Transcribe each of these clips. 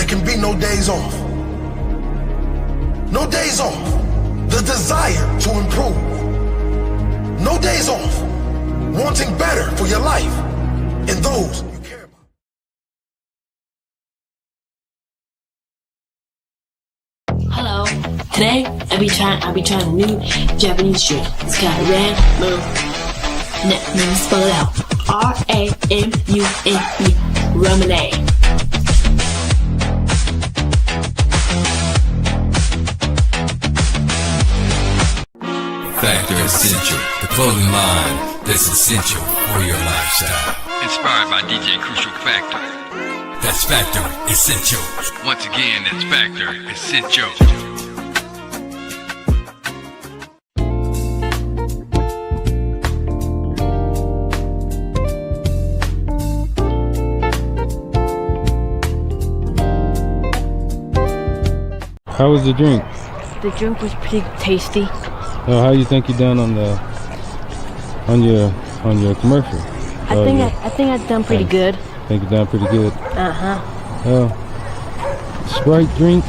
can be no days off. No days off. The desire to improve. No days off. Wanting better for your life and those you care about. Hello. Today I'll be trying a new Japanese drink. It's got red, blue. Let me spell it out. R-A-M-U-N-E. Lemonade. Factor Essential, the clothing line that's essential for your lifestyle. Inspired by DJ Crucial Factor. That's Factor Essential. Once again, that's Factor Essential. How was the drink? The drink was pretty tasty. How you think you done on your commercial? I think I've done pretty good. Think you done pretty good. Uh-huh. Sprite drink.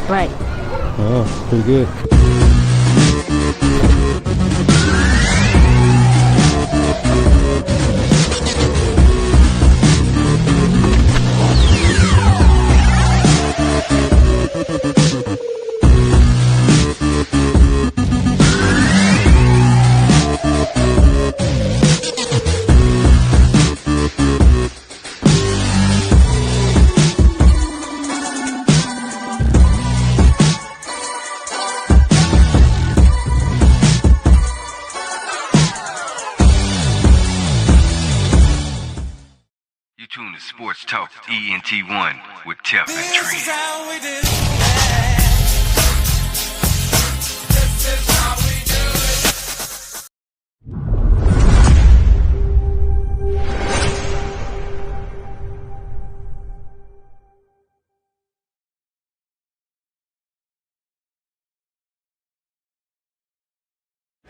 Right. Oh, pretty good. Tune to Sports Talk ENT1 with Tef Trin.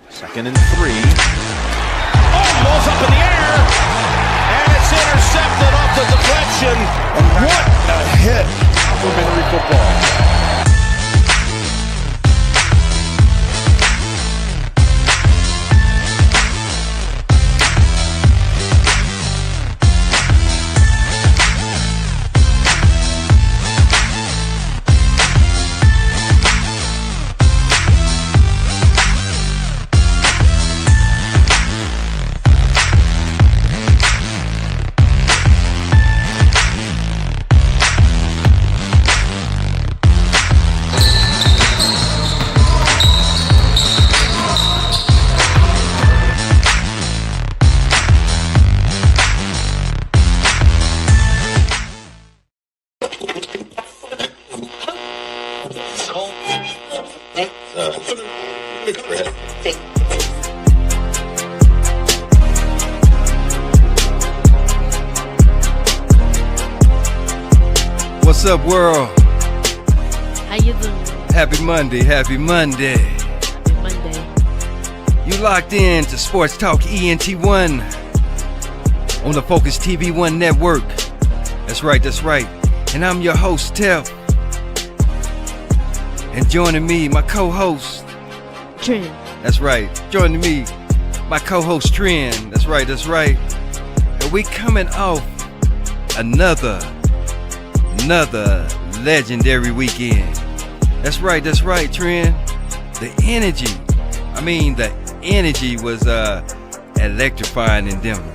Second and 3. Oh, ball's up in the air. And it's intercepted off the deflection. What a hit. Complimentary football. What's up, world? How you doing? Happy Monday, happy Monday. Happy Monday. You locked in to Sports Talk ENT1 on the Focuz TV One Network. That's right. And I'm your host, Tef. And joining me, my co-host, Trin. That's right. Joining me, my co-host, Trin. That's right. And we coming off another legendary weekend. That's right, Trin. The energy was electrifying in Denver.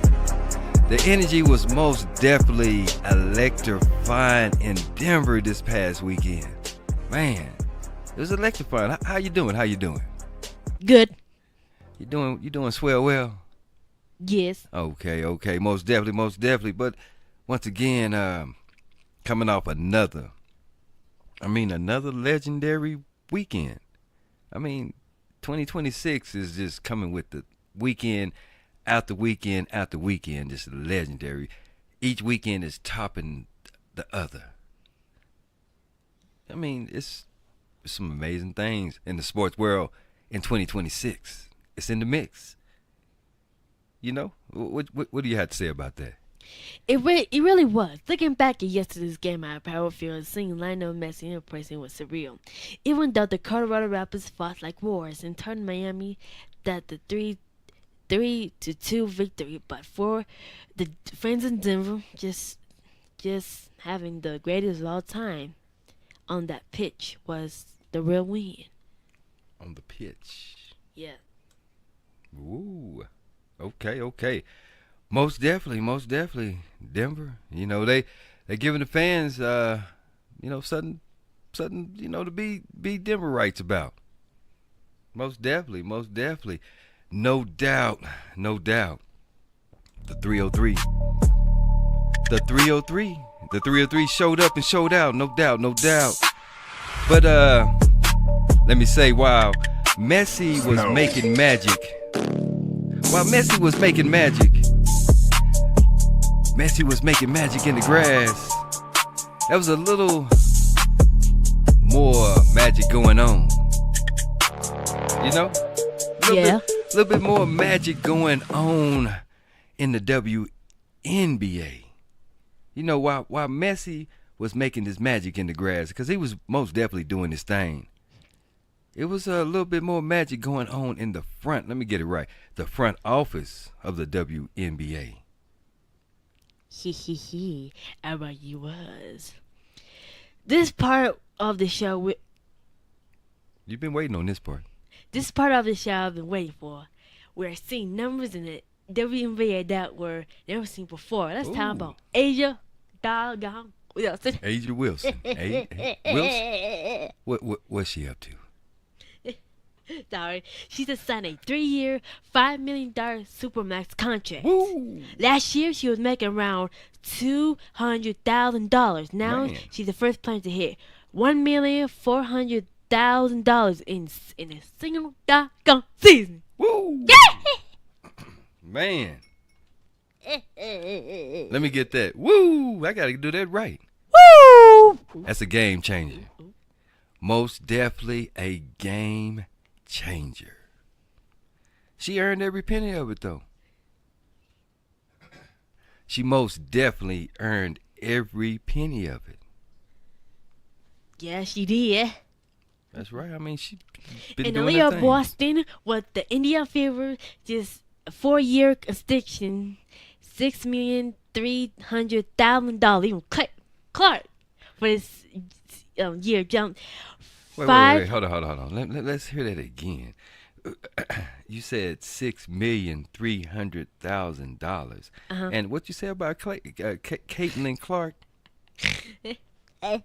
The energy was most definitely electrifying in Denver this past weekend. Man, it was electrifying. How you doing? Good. You doing swell well? Yes. Okay. Most definitely. But once again, coming off another legendary weekend. 2026 is just coming with the weekend after weekend after weekend, just legendary. Each weekend is topping the other. It's some amazing things in the sports world in 2026. It's in the mix. What do you have to say about that? It really was. Looking back at yesterday's game at Power Field, seeing Lionel Messi in person was surreal. Even though the Colorado Rapids fought like wars and turned Miami that the 3-2 victory, but for the fans in Denver, just having the greatest of all time on that pitch was the real win. On the pitch. Yeah. Ooh. Okay. Most definitely. Denver. You know, they're giving the fans something to be Denverites about. Most definitely. No doubt. The 303. The 303 showed up and showed out, no doubt. But let me say, while Messi was making magic, Messi was making magic in the grass, there was a little more magic going on. You know? A little bit more magic going on in the WNBA. You know, while Messi was making this magic in the grass, because he was most definitely doing his thing, it was a little bit more magic going on in the front. Let me get it right. The front office of the WNBA. I bet you was. This part of the show... You've been waiting on this part. This part of the show I've been waiting for. We're seeing numbers in the WNBA that were never seen before. Let's talk about Asia Wilson. Asia Wilson. Wilson? What's she up to? Sorry. She just signed a 3-year, $5 million Supermax contract. Woo. Last year, she was making around $200,000. Now, she's the first player to hit $1,400,000 in a single doggone season. Woo! Man. Let me get that. Woo! I got to do that right. Woo! That's a game changer. Most definitely a game changer. She earned every penny of it, though. She most definitely earned every penny of it. Yeah, she did. That's right. I mean, she been and doing Leo her thing. Boston with the Indian Fever, just a 4-year extension, $6,300,000. Even Clark for this year jumped. Wait. Hold on. Let's hear that again. You said $6,300,000. And what you say about Caitlin Clark? I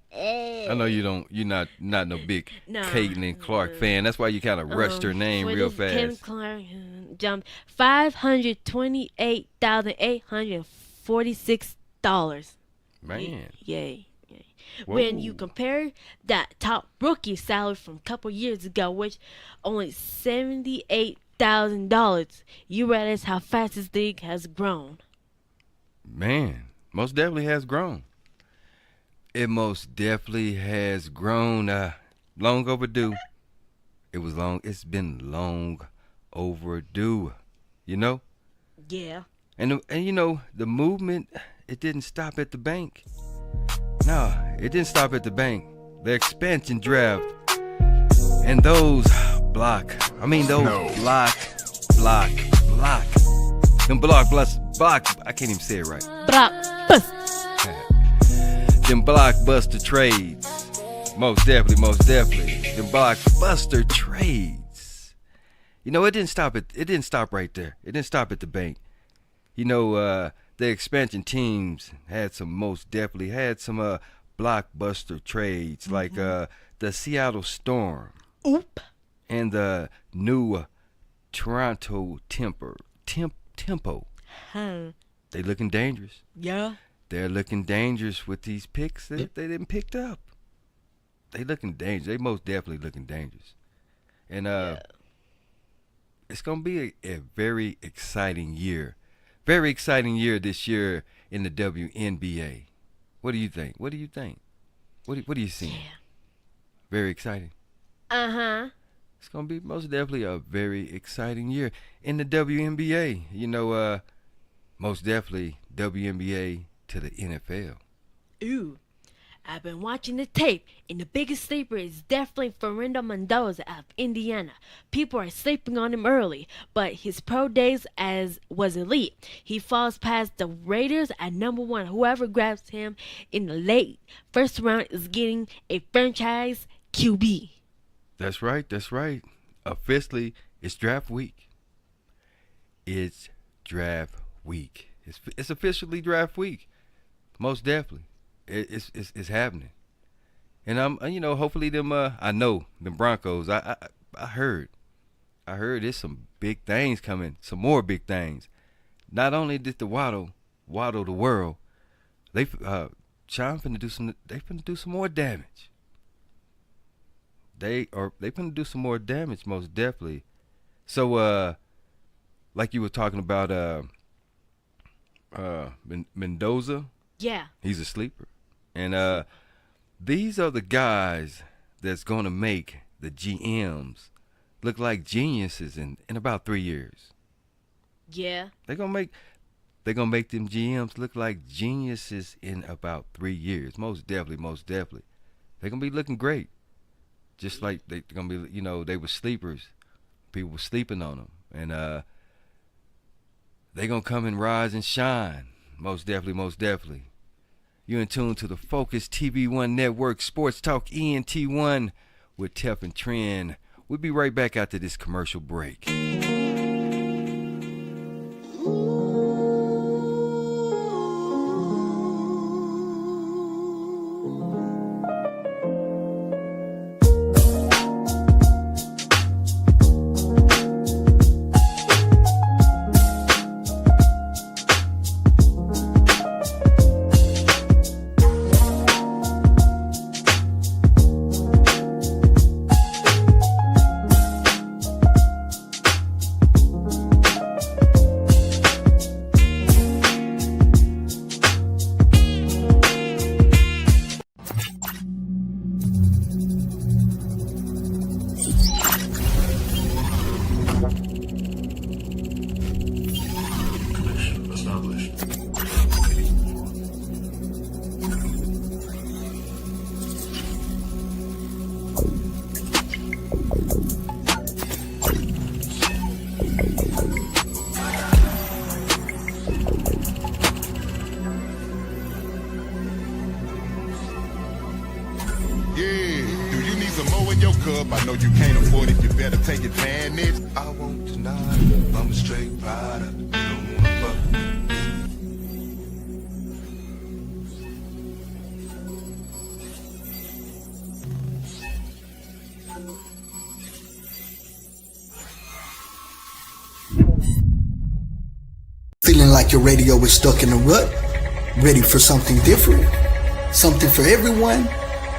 know you're not no big Caitlin Clark fan. That's why you kind of rushed her name real fast. Caitlin Clark jumped $528,846. Man. Yay. Whoa. When you compare that top rookie salary from a couple years ago, which only $78,000, you realize how fast this league has grown. Man, most definitely has grown. It most definitely has grown. Long overdue. It's been long overdue. You know? Yeah. And you know, the movement, it didn't stop at the bank. No, it didn't stop at the bank. The expansion draft and those block. I can't even say it right. Them blockbuster trades. Most definitely. Them blockbuster trades. You know, it didn't stop right there. It didn't stop at the bank. You know, the expansion teams had some blockbuster trades, like the Seattle Storm. And the new Toronto Tempo. They looking dangerous. Yeah. They're looking dangerous with these picks that they didn't pick up. They looking dangerous. They most definitely looking dangerous. And it's going to be a very exciting year. Very exciting year this year in the WNBA. What do you think? What do you see? Yeah. Very exciting. It's going to be most definitely a very exciting year in the WNBA. You know, most definitely WNBA to the NFL. Ooh, I've been watching the tape, and the biggest sleeper is definitely Fernando Mendoza out of Indiana. People are sleeping on him early, but his pro days was elite. He falls past the Raiders at number 1. Whoever grabs him in the late first round is getting a franchise QB. That's right. Officially, it's draft week. It's officially draft week. Most definitely. It's happening. And hopefully them I know them Broncos. I heard there's some big things coming, some more big things. Not only did the waddle the world, they finna do some more damage. They finna do some more damage, most definitely. So like you were talking about Mendoza. Yeah. He's a sleeper. And these are the guys that's going to make the GMs look like geniuses in about 3 years. Yeah. They're going to make them GMs look like geniuses in about 3 years. Most definitely. They're going to be looking great. Just like they're going to be, they were sleepers. People were sleeping on them. And they're going to come and rise and shine. Most definitely. You're in tune to the Focuz TV One Network, Sports Talk ENT1 with Tef Trin. We'll be right back after this commercial break. I know you can't afford it, you better take advantage. I won't deny, I'm a straight rider. You don't wanna fuck with Feeling like your radio is stuck in a rut? Ready for something different? Something for everyone?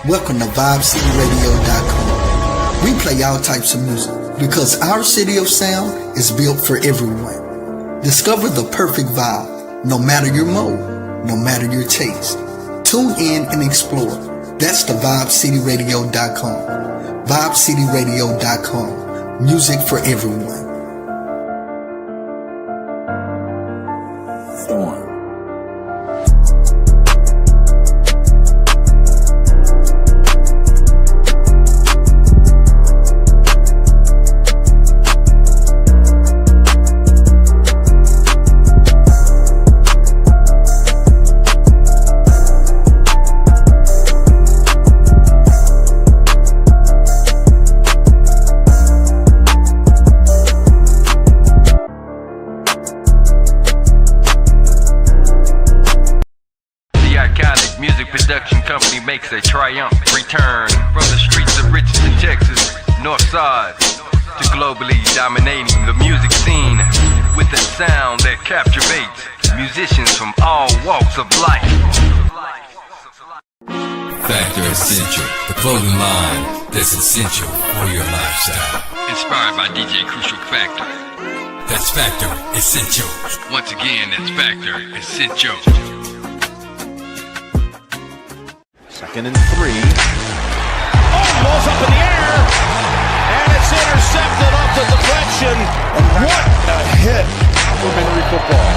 Welcome to VibeCityRadio.com. We play all types of music because our city of sound is built for everyone. Discover the perfect vibe, no matter your mode, no matter your taste. Tune in and explore. That's the VibeCityRadio.com. VibeCityRadio.com. Music for everyone. Makes a triumphant return from the streets of Richardson, Texas, north side, to globally dominating the music scene with a sound that captivates musicians from all walks of life. Factor Essential, the clothing line that's essential for your lifestyle. Inspired by DJ Crucial Factor. That's Factor Essential. Once again, that's Factor Essential. Second and 3. Oh, ball's up in the air, and it's intercepted off the deflection. What a hit. Complimentary football.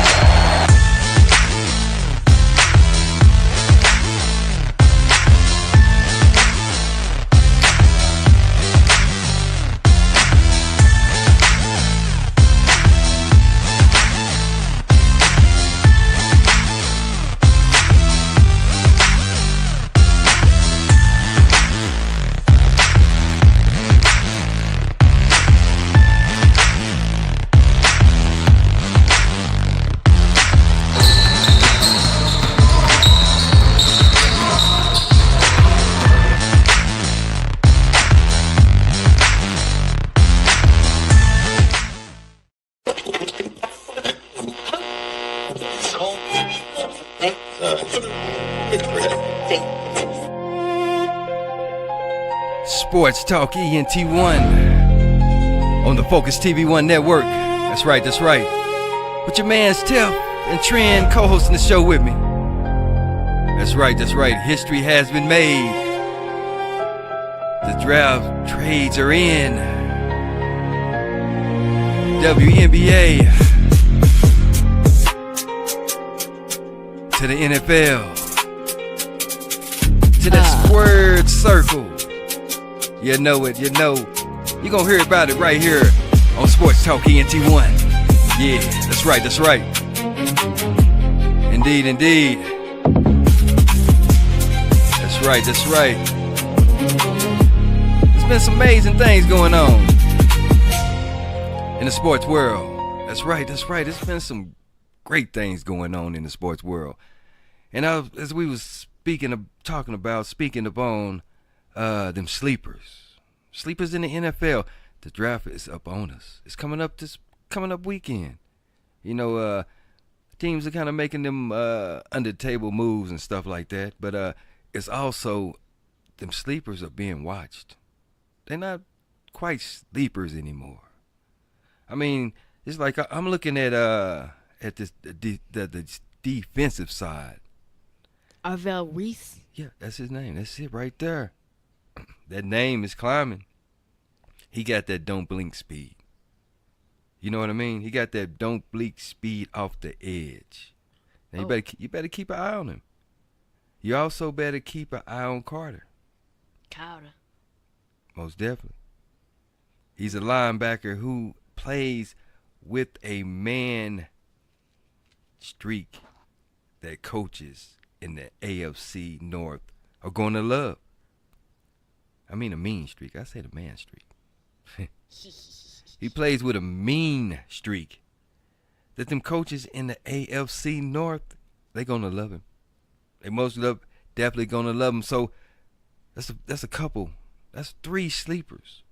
Sports Talk ENT1 on the Focuz TV One Network. That's right, that's right. With your mans Tef and Trin co-hosting the show with me. That's right, that's right. History has been made. The draft trades are in. WNBA to the NFL to the squared circle. You know it, you know. You're gonna hear about it right here on Sports Talk ENT1. Yeah, that's right, that's right. Indeed, indeed. That's right, that's right. There's been some amazing things going on in the sports world. That's right, that's right. There's been some great things going on in the sports world. And as we was speaking upon them sleepers in the NFL. The draft is up on us. It's coming up weekend. You know, teams are kind of making them under table moves and stuff like that. But it's also them sleepers are being watched. They're not quite sleepers anymore. I mean, it's like I'm looking at the defensive side. Arvell Reese. Yeah, that's his name. That's it right there. That name is climbing. He got that don't blink speed. You know what I mean? He got that don't blink speed off the edge. Now you better keep an eye on him. You also better keep an eye on Carter. Most definitely. He's a linebacker who plays with a man streak that coaches in the AFC North are going to love. I mean a mean streak. I said a man streak. He plays with a mean streak that them coaches in the AFC North, they going to love him. They definitely going to love him. So that's a couple. That's 3 sleepers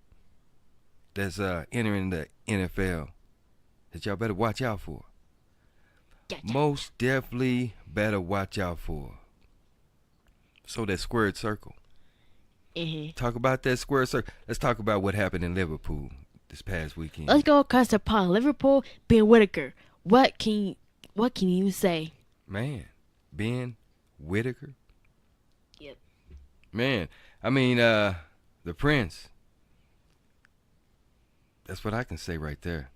that's entering the NFL that y'all better watch out for. Most definitely better watch out for. So that squared circle. Talk about that squared circle. Let's talk about what happened in Liverpool this past weekend. Let's go across the pond. Liverpool, Ben Whitaker. What can you say? Man, Ben Whitaker. Yep. Man, I mean the Prince. That's what I can say right there.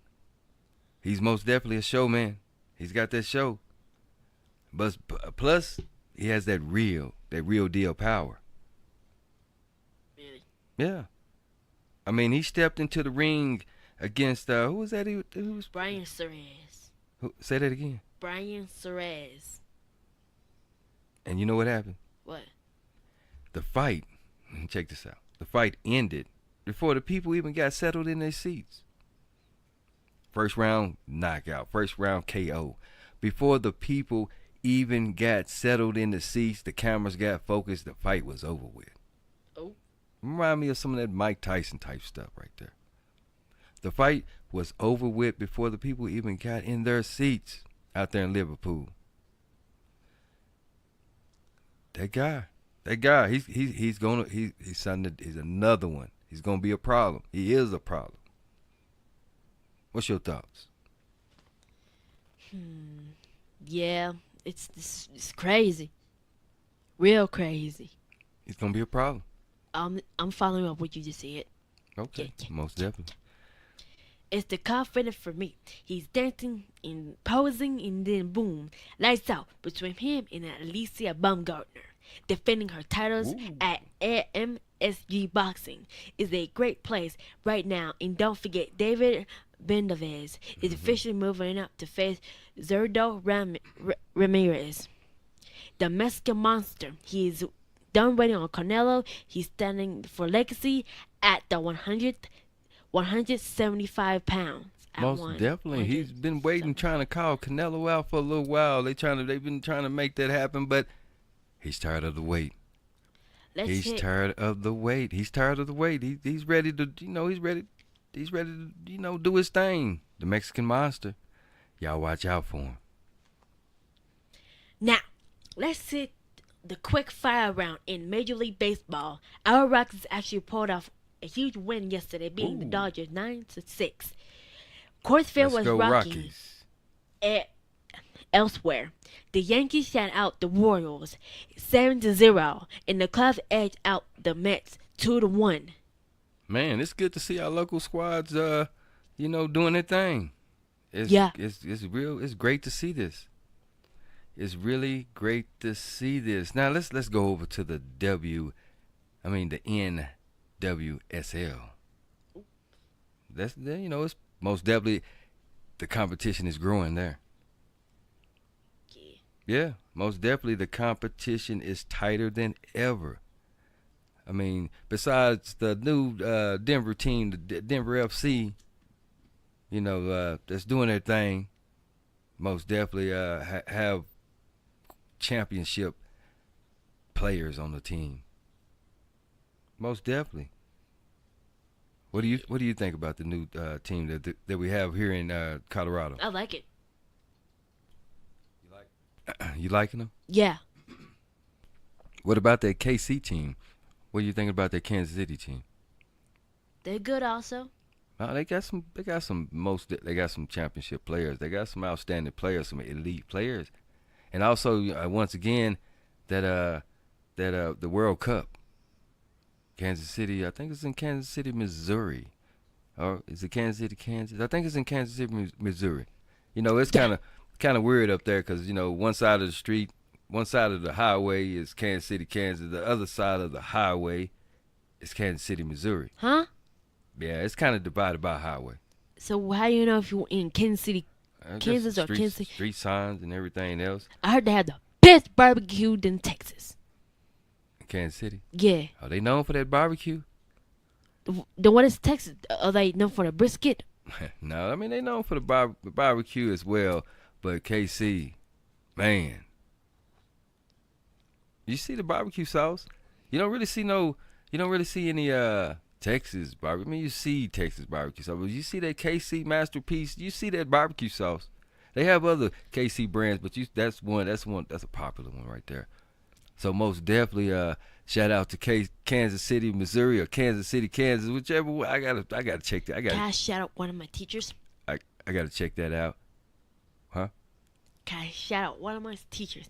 He's most definitely a showman. He's got that show. But plus, he has that real deal power. Really? Yeah. I mean, he stepped into the ring against, who was that? Who was Brian Cerez. Say that again. Brian Cerez. And you know what happened? What? The fight, check this out. The fight ended before the people even got settled in their seats. First round knockout, first round KO. Before the people even got settled in the seats, the cameras got focused, the fight was over with. Oh. Remind me of some of that Mike Tyson type stuff right there. The fight was over with before the people even got in their seats out there in Liverpool. That guy, he's another one. He's gonna be a problem. He is a problem. What's your thoughts? Yeah, it's crazy. Real crazy. It's gonna be a problem. I'm following up what you just said. Okay, most definitely. It's the confidence for me. He's dancing and posing, and then boom, lights out between him and Alicia Baumgartner. Defending her titles at MSG Boxing is a great place right now. And don't forget, David Benavidez is officially moving up to face Zurdo Ramirez, the Mexican monster. He is done waiting on Canelo. He's standing for legacy at the 175 pounds. Most definitely. He's been waiting, trying to call Canelo out for a little while. They've been trying to make that happen, but he's tired of the wait. He's tired of the wait. He's ready to, he's ready to, do his thing. The Mexican monster. Y'all watch out for him. Now, let's hit the quick fire round in Major League Baseball. Our Rockies actually pulled off a huge win yesterday, beating the Dodgers 9-6. Coors Field was Let's go rocking Rockies. Elsewhere, the Yankees shut out the Royals 7-0, and the Cubs edged out the Mets 2-1. Man, it's good to see our local squads, doing their thing. It's real. It's great to see this. It's really great to see this. Now let's go over to the NWSL. It's most definitely the competition is growing there. Yeah, most definitely the competition is tighter than ever. I mean, besides the new Denver team, the Denver FC, that's doing their thing, most definitely have championship players on the team. Most definitely. What do you think about the new team that we have here in Colorado? I like it. You liking them? Yeah. What about that KC team? What do you think about that Kansas City team? They're good also. They got some championship players. They got some outstanding players, some elite players. And also once again that the World Cup. Kansas City, I think it's in Kansas City, Missouri. Or is it Kansas City, Kansas? I think it's in Kansas City, Missouri. It's kind of weird up there because one side of the street, one side of the highway is Kansas City, Kansas. The other side of the highway is Kansas City, Missouri. Huh? Yeah, it's kind of divided by highway. So how do you know if you're in Kansas City, Kansas, or Kansas City? Street signs and everything else. I heard they have the best barbecue in Texas. Kansas City? Yeah. Are they known for that barbecue? What is Texas? Are they known for the brisket? No, I mean, they known for the barbecue as well. But KC, man, you see the barbecue sauce? You don't really see any Texas barbecue. I mean, you see Texas barbecue sauce, but you see that KC masterpiece. You see that barbecue sauce. They have other KC brands, but that's a popular one right there. So most definitely, shout out to Kansas City, Missouri, or Kansas City, Kansas, whichever one. I gotta check that. Can I shout out one of my teachers? I gotta check that out. Huh? Can I shout out one of my teachers?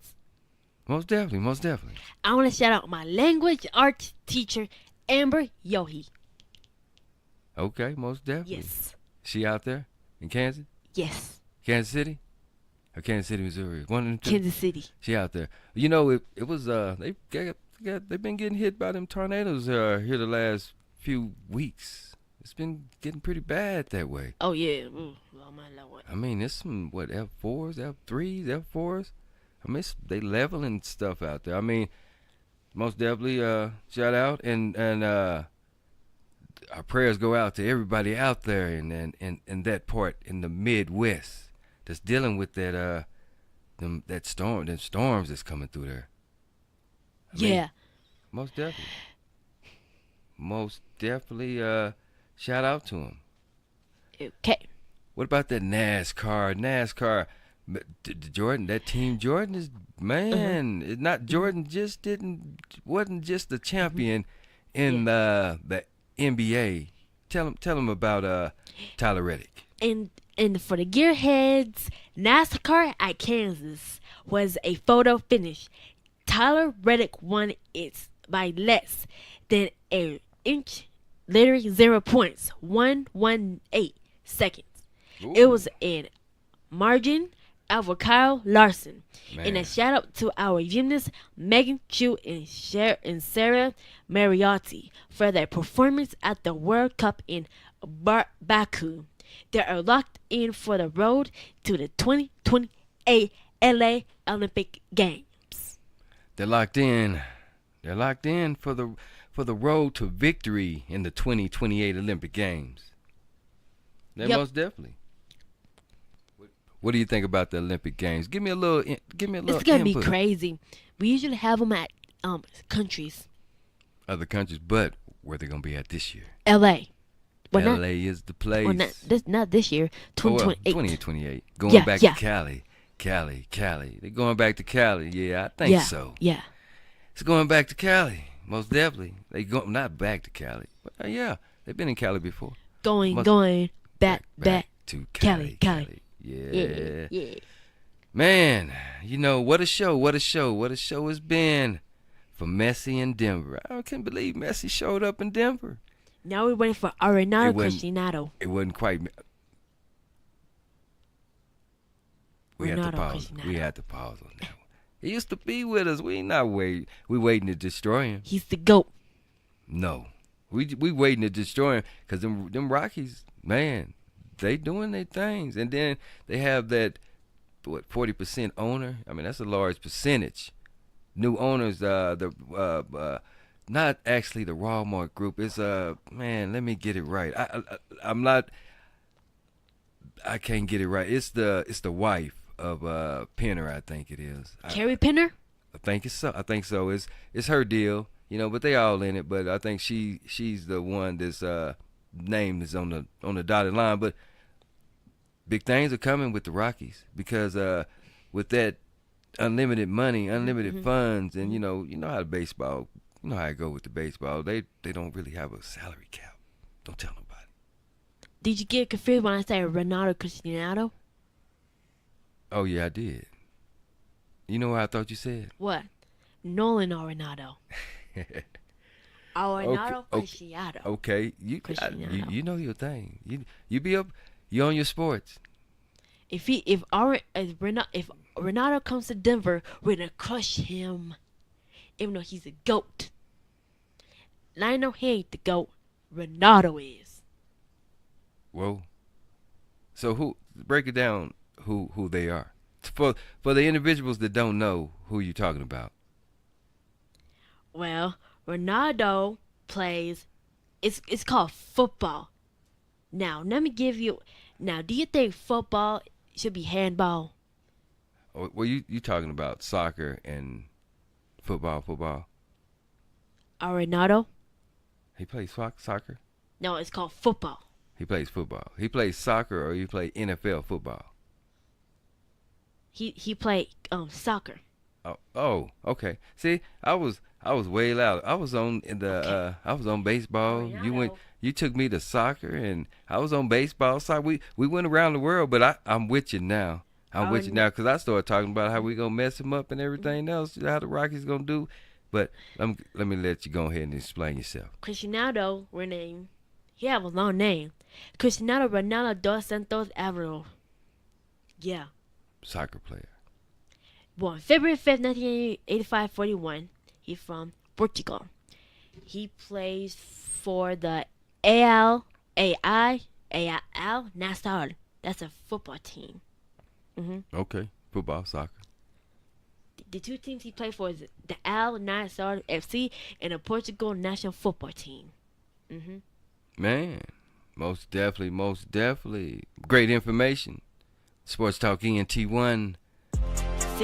Most definitely. I want to shout out my language arts teacher, Amber Yohe. Okay, most definitely. Yes. She out there in Kansas? Yes. Kansas City? Or Kansas City, Missouri? One of them two? Kansas City. She out there. It was they've been getting hit by them tornadoes here the last few weeks. It's been getting pretty bad that way. Oh yeah. Ooh, oh my Lord. I mean, it's some F4s, F3s, F4s. I mean, they leveling stuff out there. I mean, most definitely shout out and our prayers go out to everybody out there in that part in the Midwest that's dealing with them storms that's coming through there. I mean, most definitely shout out to them. Okay. What about that NASCAR? Jordan, that team Jordan is, man, it's not Jordan wasn't just the champion in the NBA. Tell him about Tyler Reddick. And for the gearheads, NASCAR at Kansas was a photo finish. Tyler Reddick won it by less than an inch, literally 0 points, 118 seconds. Ooh. It was in margin over Kyle Larson. Man. And a shout out to our gymnasts Megan Chu and Sarah Mariotti for their performance at the World Cup in Baku. They are locked in for the road to the 2028 LA Olympic Games. They're locked in. They're locked in for the road to victory in the 2028 Olympic Games. Most definitely. What do you think about the Olympic Games? Give me a little. It's gonna be crazy. We usually have them at countries. Other countries, but where they gonna be at this year? LA. Well, LA is the place. Well, not this year. 2028. 2028. Going back to Cali. They're going back to Cali. Yeah, I think so. Yeah. It's going back to Cali, most definitely. They go not back to Cali, but yeah, they've been in Cali before. Going back to Cali. Yeah. Man, you know what a show! What a show it's been for Messi in Denver. I can't believe Messi showed up in Denver. Now we're waiting for Arenado Cristiano. It wasn't quite. We had to pause. We had to pause on that one. He used to be with us. We not waiting. We waiting to destroy him. He's the GOAT. No, we waiting to destroy him because them Rockies, man, they doing their things, and then they have that 40% owner. I mean, that's a large percentage. New owners, not actually the Walmart group. It's man, let me get it right. I'm not. I can't get it right. It's the wife of Penner, I think it is. Carrie Penner? I think it's so. I think so. It's her deal, you know. But they all in it. But I think she's the one that's name is on the dotted line. But big things are coming with the Rockies because with that unlimited money, unlimited funds, and you know how the baseball, you know how I go with the baseball. They don't really have a salary cap. Don't tell nobody. Did you get confused when I said Ronaldo Cristiano? Oh yeah, I did. You know what I thought you said? What? Nolan Arenado. Arenado Cristiano. Okay, you know your thing. You be up. You on your sports. If Ronaldo comes to Denver, we're gonna crush him. Even though he's a GOAT. Lionel, he ain't the GOAT. Ronaldo is. Whoa. So who? Break it down. Who they are for the individuals that don't know who you're talking about. Well, Ronaldo plays. It's called football. Now let me give you. Now, do you think football should be handball? Oh, well, you talking about soccer and football? Ronaldo? He plays soccer? No, it's called football. He plays football. He plays soccer or he plays NFL football? He played soccer. Oh, okay. See, I was way loud. I was on I was on baseball. You took me to soccer, and I was on baseball. So we went around the world, but I'm with you now. I'm with you now because I started talking about how we gonna mess him up and everything else. How the Rockies gonna do? But let me let you go ahead and explain yourself. Cristiano, renamed. He have a long name. Cristiano Ronaldo dos Santos Aveiro. Yeah. Soccer player. Born February 5th, 1985-41. He's from Portugal. He plays for the AL Nassau. That's a football team. Okay, football, soccer. The two teams he played for is the Al Nassau FC and the Portugal national football team. Man, most definitely. Great information. Sports Talk ENT1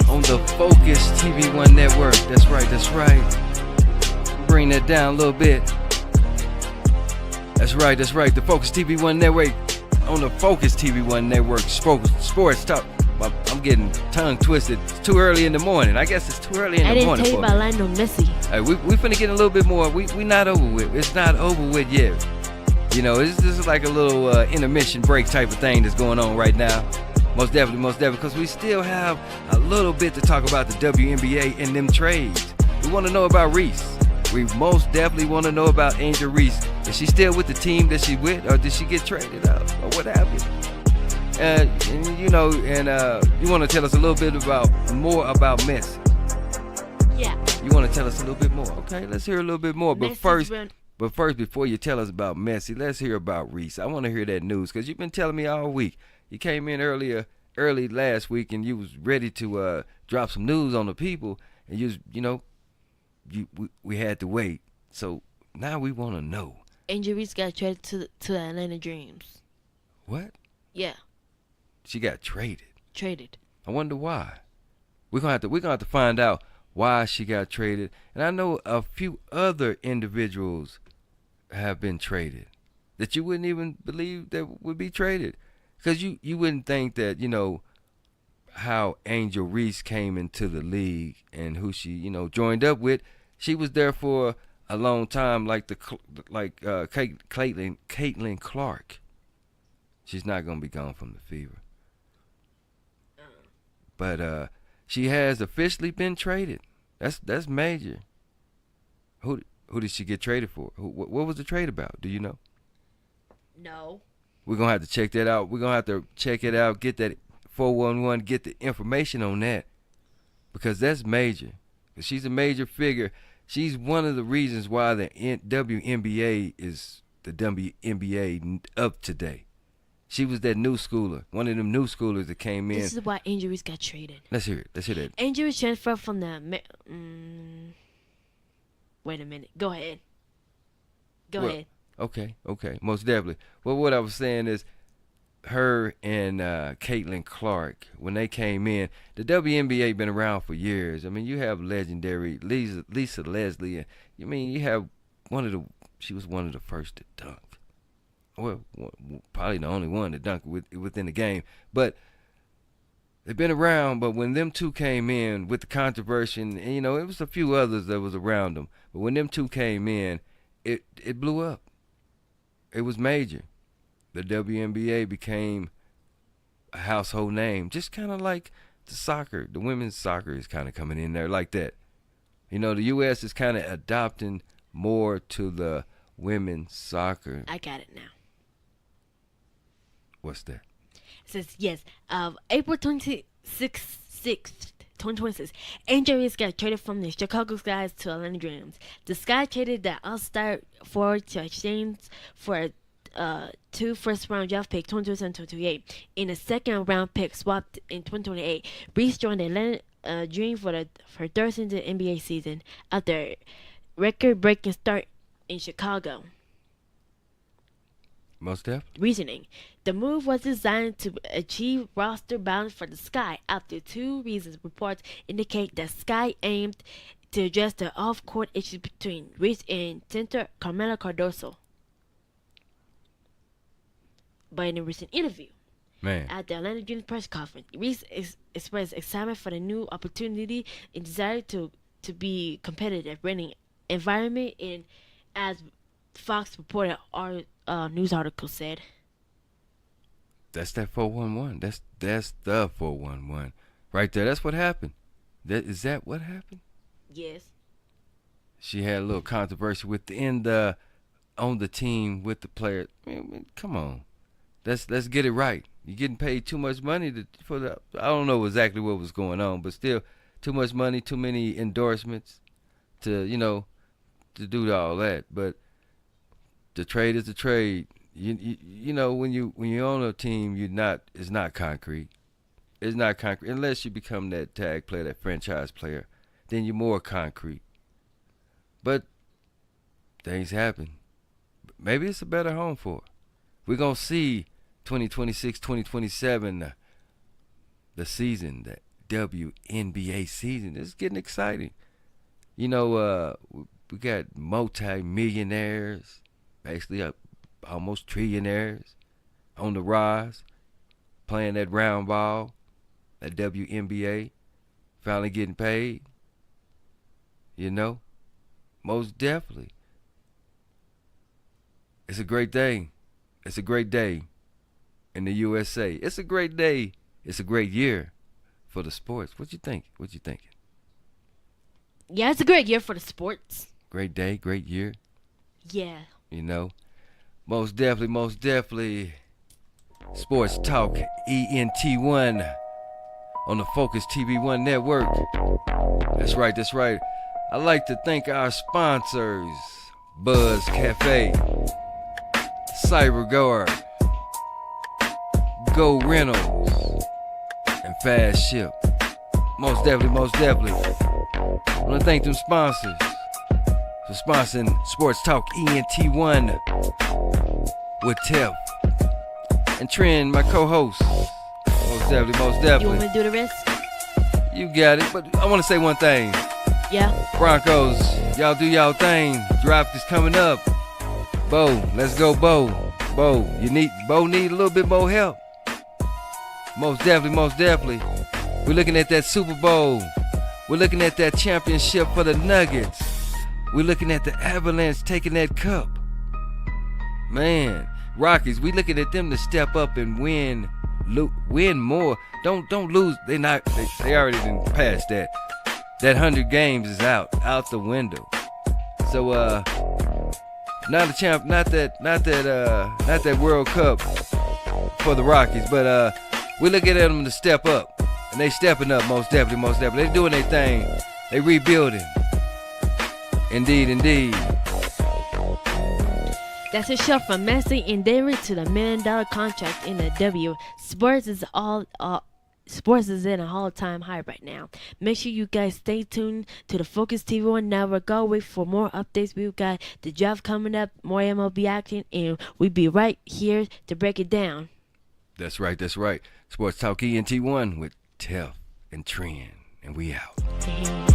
on the Focuz TV One Network. That's right. Bring that down a little bit. That's right. The Focuz TV One Network on the Focuz TV One Network. Sports Talk. I'm getting tongue twisted. It's too early in the morning. I guess it's too early in the morning. I didn't tell you about Lionel Messi. Hey, we finna get a little bit more. We not over with. It's not over with yet. You know, this is like a little intermission break type of thing that's going on right now. Most definitely, because we still have a little bit to talk about the WNBA and them trades. We want to know about Reese. We most definitely want to know about Angel Reese. Is she still with the team that she with, or did she get traded out, or what happened? And you want to tell us a little bit more about Messi. Yeah. You want to tell us a little bit more? Okay, let's hear a little bit more. But first, before you tell us about Messi, let's hear about Reese. I want to hear that news because you've been telling me all week. You came in early last week, and you was ready to drop some news on the people, and we had to wait. So now we want to know. Angel Reese got traded to the Atlanta Dreams. What? Yeah. She got traded. I wonder why. We're gonna have to find out why she got traded. And I know a few other individuals have been traded that you wouldn't even believe that would be traded. Because you wouldn't think that, how Angel Reese came into the league and who she, joined up with, She was there for a long time, like Caitlin Clark. She's not gonna be gone from the fever. But she has officially been traded. That's major. Who did she get traded for? What was the trade about? Do you know? No. We're gonna have to check that out. We're gonna have to check it out. Get that 411. Get the information on that, because that's major. She's a major figure. She's one of the reasons why the WNBA is the WNBA of today. She was that new schooler, one of them new schoolers that came in. This is why injuries got traded. Let's hear it. Let's hear that. Injuries transferred from the. Wait a minute. Go ahead. Go ahead. Okay. Most definitely. Well, what I was saying is, her and Caitlin Clark, when they came in, the WNBA been around for years. I mean, you have legendary Lisa Leslie. I mean, you have she was one of the first to dunk. Well, probably the only one to dunk within the game. But they've been around. But when them two came in with the controversy, and it was a few others that was around them. But when them two came in, it blew up. It was major. The WNBA became a household name, just kind of like the soccer. The women's soccer is kind of coming in there like that. The U.S. is kind of adopting more to the women's soccer. I got it now. What's that? It says, yes, April 26th, 2026, Angel got traded from the Chicago Skies to Atlanta Dreams. The Sky traded the all-star forward to exchange for 2 first-round draft picks, 2027-2028, and a second-round pick swapped in 2028. Reese joined the Atlanta Dream for her third season NBA season after a record-breaking start in Chicago. Most definitely. Reasoning. The move was designed to achieve roster balance for the Sky. After 2 reasons, reports indicate that Sky aimed to address the off-court issues between Reese and center Carmela Cardoso. But in a recent interview at the Atlanta Dreams press conference, Reese expressed excitement for the new opportunity and desire to be competitive, running environment, and as Fox reported, our news article said. That's that 411. That's the 411 right there. That's what happened. Is that what happened? Yes. She had a little controversy on the team with the player. I mean, come on. Let's get it right. You're getting paid too much money I don't know exactly what was going on, but still too much money, too many endorsements to do all that. But the trade is the trade. When you're on a team, it's not concrete. It's not concrete unless you become that tag player, that franchise player. Then you're more concrete. But things happen. Maybe it's a better home for her. We're going to see 2026, 2027, the season, the WNBA season. It's getting exciting. We got multi-millionaires, basically almost trillionaires on the rise, playing that round ball, that WNBA, finally getting paid. Most definitely. It's a great day. It's a great day in the USA. It's a great day. It's a great year for the sports. What you think? What you thinking? Yeah, it's a great year for the sports. Great day, great year. Yeah. Most definitely. Sports Talk ENT1 on the Focuz TV One Network. That's right. I'd like to thank our sponsors, Buzz Cafe, CyberGuard, Go Rentals, and Fast Ship. Most definitely. I want to thank them sponsors for sponsoring Sports Talk ENT1 with Tef and Trin, my co-host. Most definitely. You want me to do the rest? You got it, but I want to say one thing. Yeah. Broncos, y'all do y'all thing. Draft is coming up. Bo, let's go, Bo. Bo need a little bit more help. Most definitely. We're looking at that Super Bowl. We're looking at that championship for the Nuggets. we're looking at the Avalanche taking that cup. Man, Rockies, we looking at them to step up and win more. Don't lose. They already done passed that. That 100 games is out the window. So not that World Cup for the Rockies, but we looking at them to step up, and they stepping up most definitely. They doing their thing. They rebuilding. Indeed. That's a shot from Messi in Denver to the $1 million contract in the W. Sports is in a all-time high right now. Make sure you guys stay tuned to the Focuz TV One Network. Go wait for more updates. We've got the draft coming up, more MLB action, and we'll be right here to break it down. That's right. Sports Talk ENT1 with Tef and Trin, and we out. Damn.